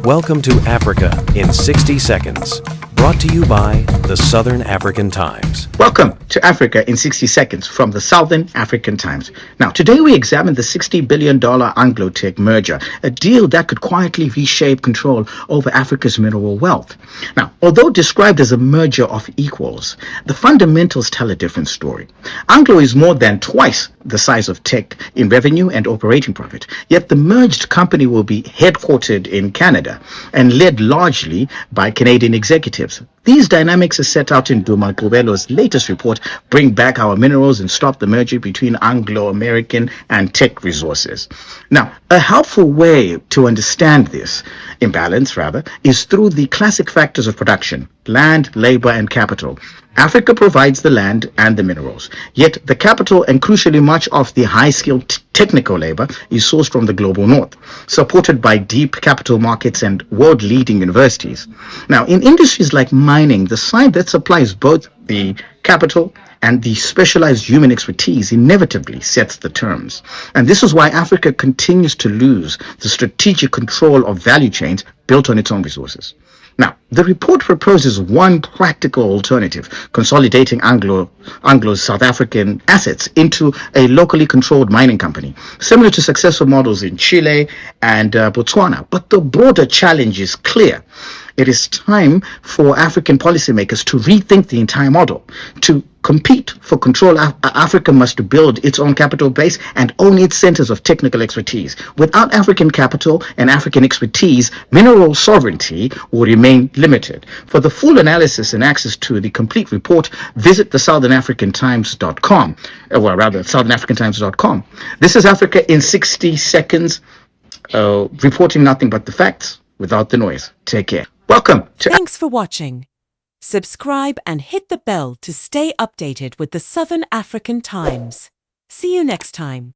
Welcome to Africa in 60 Seconds, brought to you by the Southern African Times. Welcome to Africa in 60 Seconds from the Southern African Times. Now, today we examine the $60 billion Anglo Teck merger, a deal that could quietly reshape control over Africa's mineral wealth. Now, although described as a merger of equals, the fundamentals tell a different story. Anglo is more than twice the size of Teck in revenue and operating profit, yet the merged company will be headquartered in Canada and led largely by Canadian executives. These dynamics are set out in Duma Kubelo's latest report, Bring Back Our Minerals and Stop the Merger Between Anglo-American and Teck Resources. Now, a helpful way to understand this imbalance, is through the classic factors of production: land, labor, and capital. Africa provides the land and the minerals, yet the capital and crucially much of the high-skilled technical labor is sourced from the global north, supported by deep capital markets and world-leading universities. Now, in industries like mining, the side that supplies both the capital and the specialized human expertise inevitably sets the terms. And this is why Africa continues to lose the strategic control of value chains built on its own resources. Now, the report proposes one practical alternative: consolidating Anglo's South African assets into a locally controlled mining company, similar to successful models in Chile and Botswana. But the broader challenge is clear. It is time for African policymakers to rethink the entire model. To compete for control, Africa must build its own capital base and own its centers of technical expertise. Without African capital and African expertise, mineral sovereignty will remain limited. For the full analysis and access to the complete report, visit the southernafricantimes.com, southernafricantimes.com. This is Africa in 60 Seconds, reporting nothing but the facts without the noise. Take care. Welcome to... Thanks for watching. Subscribe and hit the bell to stay updated with the Southern African Times. See you next time.